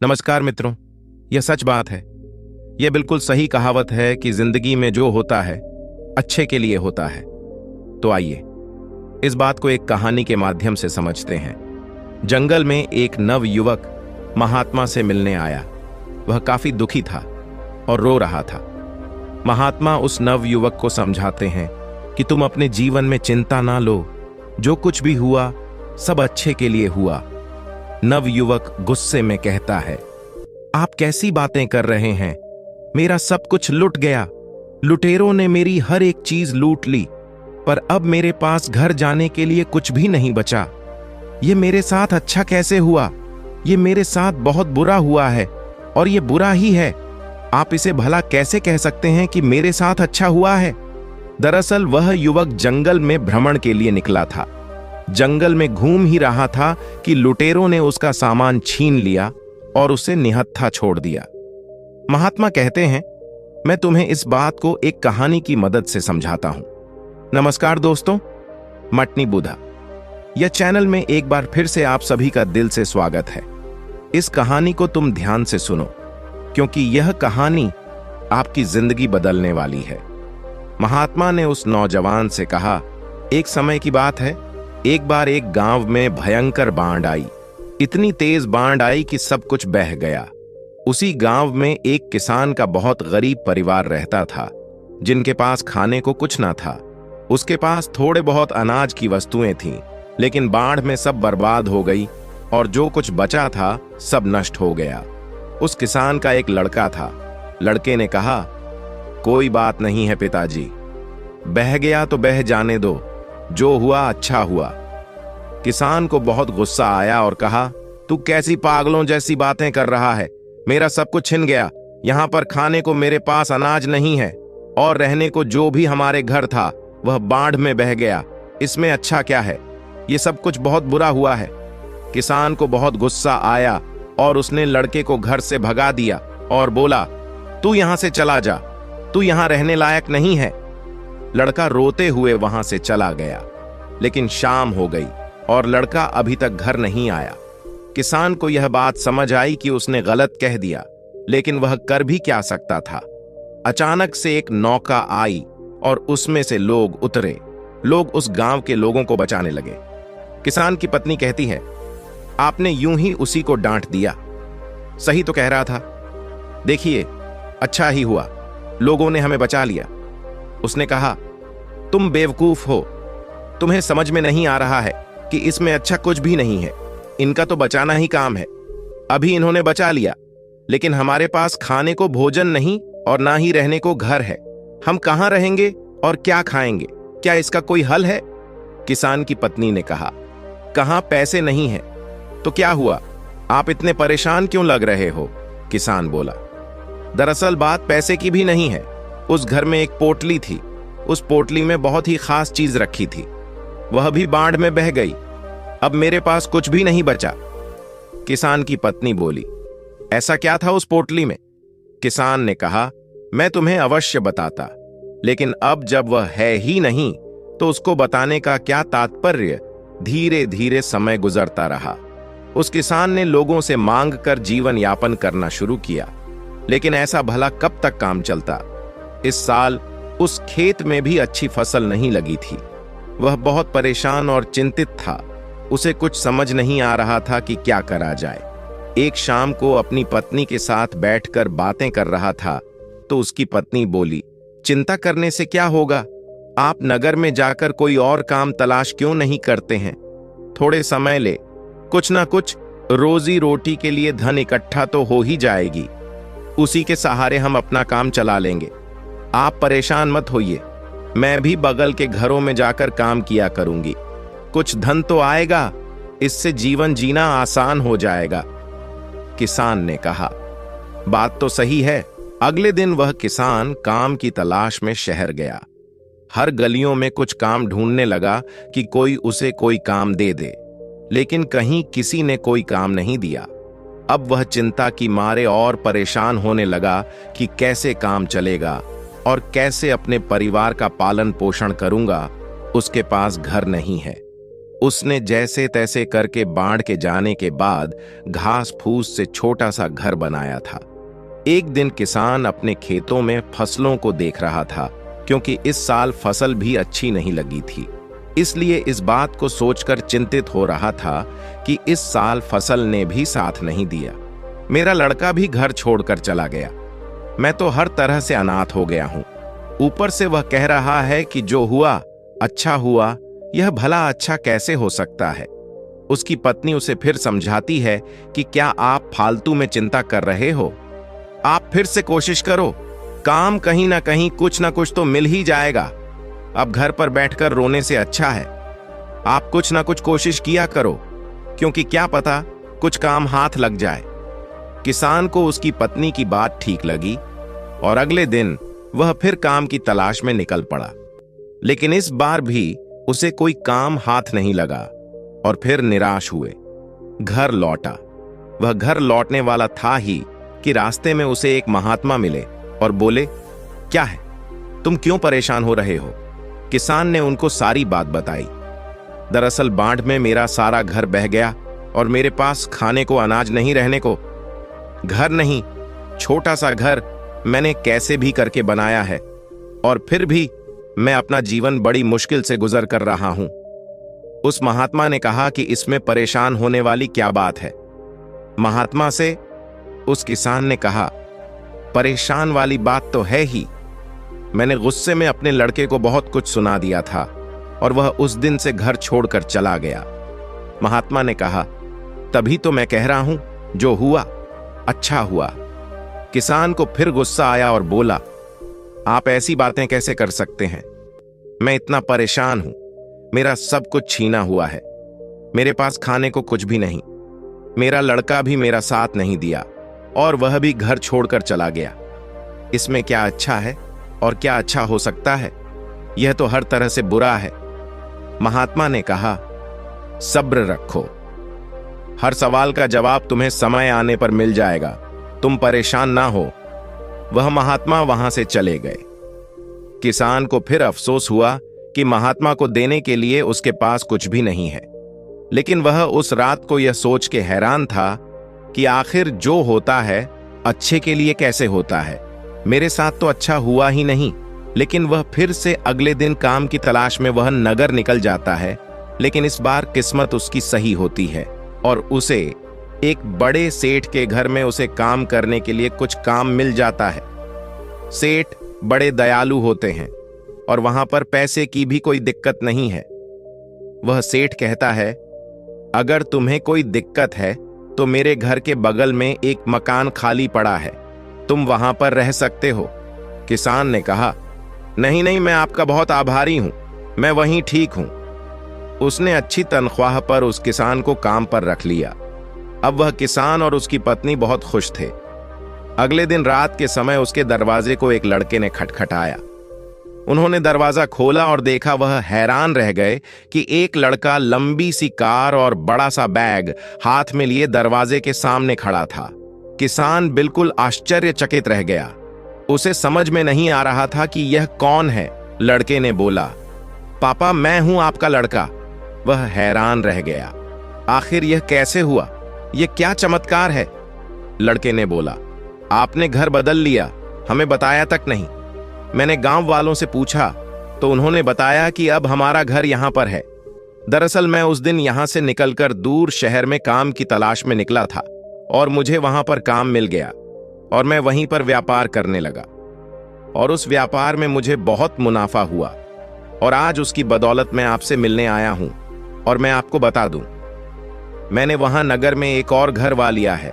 नमस्कार मित्रों। यह सच बात है। यह बिल्कुल सही कहावत है कि जिंदगी में जो होता है अच्छे के लिए होता है। तो आइए इस बात को एक कहानी के माध्यम से समझते हैं। जंगल में एक नव युवक महात्मा से मिलने आया। वह काफी दुखी था और रो रहा था। महात्मा उस नव युवक को समझाते हैं कि तुम अपने जीवन में चिंता ना लो, जो कुछ भी हुआ सब अच्छे के लिए हुआ। नव युवक गुस्से में कहता है, आप कैसी बातें कर रहे हैं? मेरा सब कुछ लुट गया। लुटेरों ने मेरी हर एक चीज लूट ली, पर अब मेरे पास घर जाने के लिए कुछ भी नहीं बचा। ये मेरे साथ अच्छा कैसे हुआ? ये मेरे साथ बहुत बुरा हुआ है, और ये बुरा ही है। आप इसे भला कैसे कह सकते हैं कि मेरे साथ अच्छा हुआ है? दरअसल वह युवक जंगल में भ्रमण के लिए निकला था। जंगल में घूम ही रहा था कि लुटेरों ने उसका सामान छीन लिया और उसे निहत्था छोड़ दिया। महात्मा कहते हैं, मैं तुम्हें इस बात को एक कहानी की मदद से समझाता हूं। नमस्कार दोस्तों, मटनी बुधा यह चैनल में एक बार फिर से आप सभी का दिल से स्वागत है। इस कहानी को तुम ध्यान से सुनो, क्योंकि यह कहानी आपकी जिंदगी बदलने वाली है। महात्मा ने उस नौजवान से कहा, एक समय की बात है, एक बार एक गांव में भयंकर बाढ़ आई। इतनी तेज बाढ़ आई कि सब कुछ बह गया। उसी गांव में एक किसान का बहुत गरीब परिवार रहता था, जिनके पास खाने को कुछ ना था। उसके पास थोड़े बहुत अनाज की वस्तुएं थीं, लेकिन बाढ़ में सब बर्बाद हो गई और जो कुछ बचा था सब नष्ट हो गया। उस किसान का एक लड़का था। लड़के ने कहा, कोई बात नहीं है पिताजी, बह गया तो बह जाने दो, जो हुआ अच्छा हुआ। किसान को बहुत गुस्सा आया और कहा, तू कैसी पागलों जैसी बातें कर रहा है? मेरा सब कुछ छिन गया। यहां पर खाने को मेरे पास अनाज नहीं है, और रहने को जो भी हमारे घर था वह बाढ़ में बह गया। इसमें अच्छा क्या है? ये सब कुछ बहुत बुरा हुआ है। किसान को बहुत गुस्सा आया और उसने लड़के को घर से भगा दिया और बोला, तू यहां से चला जा, तू यहां रहने लायक नहीं है। लड़का रोते हुए वहां से चला गया, लेकिन शाम हो गई और लड़का अभी तक घर नहीं आया। किसान को यह बात समझ आई कि उसने गलत कह दिया, लेकिन वह कर भी क्या सकता था। अचानक से एक नौका आई और उसमें से लोग उतरे। लोग उस गांव के लोगों को बचाने लगे। किसान की पत्नी कहती है, आपने यूं ही उसी को डांट दिया। सही तो कह रहा था। देखिए, अच्छा ही हुआ, लोगों ने हमें बचा लिया। उसने कहा, तुम बेवकूफ हो, तुम्हें समझ में नहीं आ रहा है कि इसमें अच्छा कुछ भी नहीं है। इनका तो बचाना ही काम है। अभी इन्होंने बचा लिया, लेकिन हमारे पास खाने को भोजन नहीं और ना ही रहने को घर है। हम कहां रहेंगे और क्या खाएंगे? क्या इसका कोई हल है? किसान की पत्नी ने कहा, कहां पैसे नहीं है तो क्या हुआ? आप इतने परेशान क्यों लग रहे हो? किसान बोला, दरअसल बात पैसे की भी नहीं है। उस घर में एक पोटली थी। उस पोटली में बहुत ही खास चीज रखी थी, वह भी बाढ़ में बह गई। अब मेरे पास कुछ भी नहीं बचा। किसान की पत्नी बोली, ऐसा क्या था उस पोटली में? किसान ने कहा, मैं तुम्हें अवश्य बताता, लेकिन अब जब वह है ही नहीं तो उसको बताने का क्या तात्पर्य? धीरे धीरे समय गुजरता रहा। उस किसान ने लोगों से मांग कर जीवन यापन करना शुरू किया, लेकिन ऐसा भला कब तक काम चलता? इस साल उस खेत में भी अच्छी फसल नहीं लगी थी। वह बहुत परेशान और चिंतित था। उसे कुछ समझ नहीं आ रहा था कि क्या करा जाए। एक शाम को अपनी पत्नी के साथ बैठकर बातें कर रहा था तो उसकी पत्नी बोली, चिंता करने से क्या होगा? आप नगर में जाकर कोई और काम तलाश क्यों नहीं करते हैं? थोड़े समय ले, कुछ ना कुछ रोजी रोटी के लिए धन इकट्ठा तो हो ही जाएगी। उसी के सहारे हम अपना काम चला लेंगे। आप परेशान मत होइए, मैं भी बगल के घरों में जाकर काम किया करूंगी। कुछ धन तो आएगा, इससे जीवन जीना आसान हो जाएगा। किसान ने कहा, बात तो सही है। अगले दिन वह किसान काम की तलाश में शहर गया। हर गलियों में कुछ काम ढूंढने लगा कि कोई उसे कोई काम दे दे, लेकिन कहीं किसी ने कोई काम नहीं दिया। अब वह चिंता की मारे और परेशान होने लगा कि कैसे काम चलेगा और कैसे अपने परिवार का पालन पोषण करूंगा। उसके पास घर नहीं है। उसने जैसे तैसे करके बाढ़ के जाने के बाद घास फूस से छोटा सा घर बनाया था। एक दिन किसान अपने खेतों में फसलों को देख रहा था, क्योंकि इस साल फसल भी अच्छी नहीं लगी थी। इसलिए इस बात को सोचकर चिंतित हो रहा था कि इस साल फसल ने भी साथ नहीं दिया। मेरा लड़का भी घर छोड़कर चला गया। मैं तो हर तरह से अनाथ हो गया हूं। ऊपर से वह कह रहा है कि जो हुआ अच्छा हुआ। यह भला अच्छा कैसे हो सकता है? उसकी पत्नी उसे फिर समझाती है कि क्या आप फालतू में चिंता कर रहे हो? आप फिर से कोशिश करो, काम कहीं ना कहीं कुछ ना कुछ तो मिल ही जाएगा। अब घर पर बैठकर रोने से अच्छा है आप कुछ ना कुछ कोशिश किया करो, क्योंकि क्या पता कुछ काम हाथ लग जाए। किसान को उसकी पत्नी की बात ठीक लगी और अगले दिन वह फिर काम की तलाश में निकल पड़ा। लेकिन इस बार भी उसे कोई काम हाथ नहीं लगा और फिर निराश हुए घर लौटा। वह घर लौटने वाला था ही कि रास्ते में उसे एक महात्मा मिले और बोले, क्या है, तुम क्यों परेशान हो रहे हो? किसान ने उनको सारी बात बताई। दरअसल बाढ़ में मेरा सारा घर बह गया और मेरे पास खाने को अनाज नहीं, रहने को घर नहीं। छोटा सा घर मैंने कैसे भी करके बनाया है और फिर भी मैं अपना जीवन बड़ी मुश्किल से गुजर कर रहा हूं। उस महात्मा ने कहा कि इसमें परेशान होने वाली क्या बात है? महात्मा से उस किसान ने कहा, परेशान वाली बात तो है ही। मैंने गुस्से में अपने लड़के को बहुत कुछ सुना दिया था और वह उस दिन से घर छोड़कर चला गया। महात्मा ने कहा, तभी तो मैं कह रहा हूं, जो हुआ अच्छा हुआ। किसान को फिर गुस्सा आया और बोला, आप ऐसी बातें कैसे कर सकते हैं? मैं इतना परेशान हूं, मेरा सब कुछ छीना हुआ है, मेरे पास खाने को कुछ भी नहीं। मेरा लड़का भी मेरा साथ नहीं दिया और वह भी घर छोड़कर चला गया। इसमें क्या अच्छा है और क्या अच्छा हो सकता है? यह तो हर तरह से बुरा है। महात्मा ने कहा, सब्र रखो, हर सवाल का जवाब तुम्हें समय आने पर मिल जाएगा, तुम परेशान ना हो। वह महात्मा वहां से चले गए। किसान को फिर अफसोस हुआ कि महात्मा को देने के लिए उसके पास कुछ भी नहीं है। लेकिन वह उस रात को यह सोच के हैरान था कि आखिर जो होता है अच्छे के लिए कैसे होता है। मेरे साथ तो अच्छा हुआ ही नहीं। लेकिन वह फिर से अगले दिन काम की तलाश में वह नगर निकल जाता है। लेकिन इस बार किस्मत उसकी सही होती है और उसे एक बड़े सेठ के घर में उसे काम करने के लिए कुछ काम मिल जाता है। सेठ बड़े दयालु होते हैं और वहां पर पैसे की भी कोई दिक्कत नहीं है। वह सेठ कहता है, अगर तुम्हें कोई दिक्कत है तो मेरे घर के बगल में एक मकान खाली पड़ा है, तुम वहां पर रह सकते हो। किसान ने कहा, नहीं नहीं, मैं आपका बहुत आभारी हूं, मैं वहीं ठीक हूं। उसने अच्छी तनख्वाह पर उस किसान को काम पर रख लिया। अब वह किसान और उसकी पत्नी बहुत खुश थे। अगले दिन रात के समय उसके दरवाजे को एक लड़के ने खटखटाया। उन्होंने दरवाजा खोला और देखा। वह हैरान रह गए कि एक लड़का लंबी सी कार और बड़ा सा बैग हाथ में लिए दरवाजे के सामने खड़ा था। किसान बिल्कुल आश्चर्यचकित रह गया। उसे समझ में नहीं आ रहा था कि यह कौन है। लड़के ने बोला, पापा, मैं हूं आपका लड़का। वह हैरान रह गया, आखिर यह कैसे हुआ? यह क्या चमत्कार है? लड़के ने बोला, आपने घर बदल लिया, हमें बताया तक नहीं। मैंने गांव वालों से पूछा तो उन्होंने बताया कि अब हमारा घर यहां पर है। दरअसल मैं उस दिन यहां से निकलकर दूर शहर में काम की तलाश में निकला था और मुझे वहां पर काम मिल गया और मैं वहीं पर व्यापार करने लगा और उस व्यापार में मुझे बहुत मुनाफा हुआ और आज उसकी बदौलत मैं आपसे मिलने आया हूं और मैं आपको बता दूं, मैंने वहां नगर में एक और घर वा लिया है।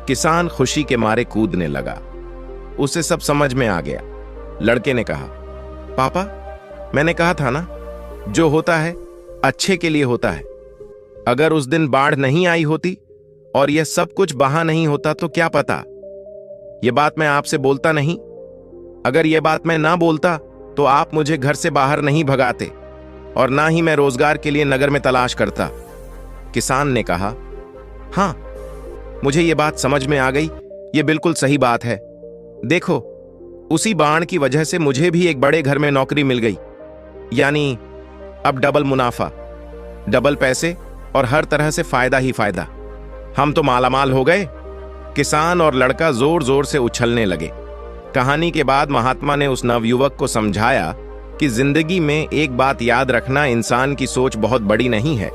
किसान खुशी के मारे कूदने लगा। उसे सब समझ में आ गया। लड़के ने कहा, पापा, मैंने कहा था ना, जो होता है अच्छे के लिए होता है। अगर उस दिन बाढ़ नहीं आई होती और यह सब कुछ बहा नहीं होता तो क्या पता। यह बात मैं आपसे बोलता नहीं। अगर यह बात मैं ना बोलता तो आप मुझे घर से बाहर नहीं भगाते और ना ही मैं रोजगार के लिए नगर में तलाश करता। किसान ने कहा, हां, मुझे यह बात समझ में आ गई। यह बिल्कुल सही बात है। देखो, उसी बाण की वजह से मुझे भी एक बड़े घर में नौकरी मिल गई, यानी अब डबल मुनाफा। डबल पैसे और हर तरह से फायदा ही फायदा। हम तो मालामाल हो गए। किसान और लड़का जोर जोर से उछलने लगे। कहानी के बाद महात्मा ने उस नवयुवक को समझाया कि जिंदगी में एक बात याद रखना, इंसान की सोच बहुत बड़ी नहीं है।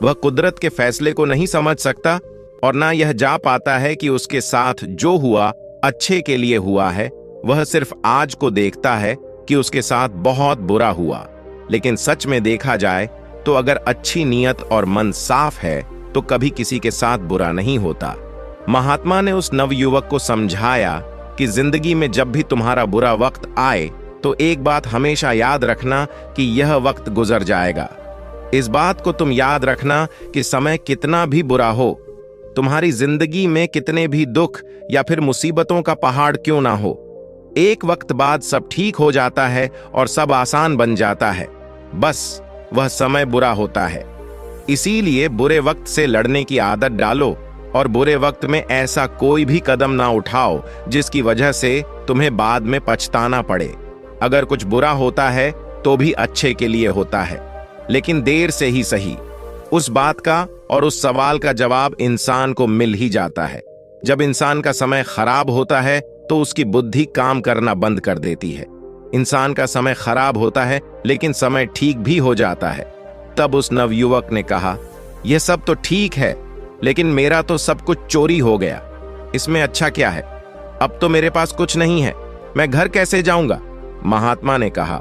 वह कुदरत के फैसले को नहीं समझ सकता और ना यह जा पाता है कि उसके साथ जो हुआ अच्छे के लिए हुआ है। वह सिर्फ आज को देखता है कि उसके साथ बहुत बुरा हुआ। लेकिन सच में देखा जाए तो अगर अच्छी नीयत और मन साफ है तो कभी किसी के साथ बुरा नहीं होता। महात्मा ने उस नवयुवक को समझाया कि जिंदगी में जब भी तुम्हारा बुरा वक्त आए तो एक बात हमेशा याद रखना कि यह वक्त गुजर जाएगा। इस बात को तुम याद रखना कि समय कितना भी बुरा हो, तुम्हारी जिंदगी में कितने भी दुख या फिर मुसीबतों का पहाड़ क्यों ना हो, एक वक्त बाद सब ठीक हो जाता है और सब आसान बन जाता है। बस वह समय बुरा होता है। इसीलिए बुरे वक्त से लड़ने की आदत डालो और बुरे वक्त में ऐसा कोई भी कदम ना उठाओ जिसकी वजह से तुम्हें बाद में पछताना पड़े। अगर कुछ बुरा होता है तो भी अच्छे के लिए होता है, लेकिन देर से ही सही। उस बात का और उस सवाल का जवाब इंसान को मिल ही जाता है। जब इंसान का समय खराब होता है तो उसकी बुद्धि काम करना बंद कर देती है। इंसान का समय खराब होता है लेकिन समय ठीक भी हो जाता है। तब उस नवयुवक ने कहा, यह सब तो ठीक है, लेकिन मेरा तो सब कुछ चोरी हो गया। इसमें अच्छा क्या है? अब तो मेरे पास कुछ नहीं है, मैं घर कैसे जाऊंगा? महात्मा ने कहा,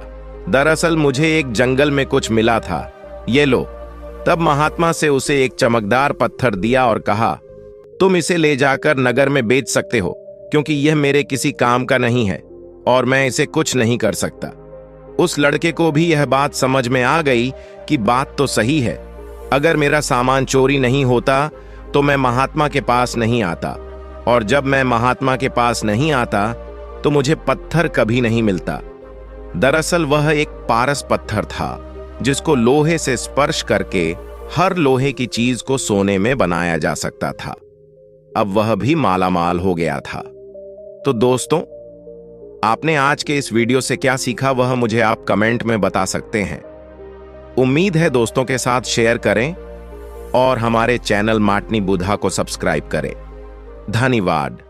दरअसल मुझे एक जंगल में कुछ मिला था, ये लो। तब महात्मा से उसे एक चमकदार पत्थर दिया और कहा, तुम इसे ले जाकर नगर में बेच सकते हो, क्योंकि यह मेरे किसी काम का नहीं है और मैं इसे कुछ नहीं कर सकता। उस लड़के को भी यह बात समझ में आ गई कि बात तो सही है। अगर मेरा सामान चोरी नहीं होता तो मैं महात्मा के पास नहीं आता, और जब मैं महात्मा के पास नहीं आता तो मुझे पत्थर कभी नहीं मिलता। दरअसल वह एक पारस पत्थर था जिसको लोहे से स्पर्श करके हर लोहे की चीज को सोने में बनाया जा सकता था। अब वह भी मालामाल हो गया था। तो दोस्तों, आपने आज के इस वीडियो से क्या सीखा वह मुझे आप कमेंट में बता सकते हैं। उम्मीद है दोस्तों के साथ शेयर करें और हमारे चैनल माटनी बुधा को सब्सक्राइब करें। धन्यवाद।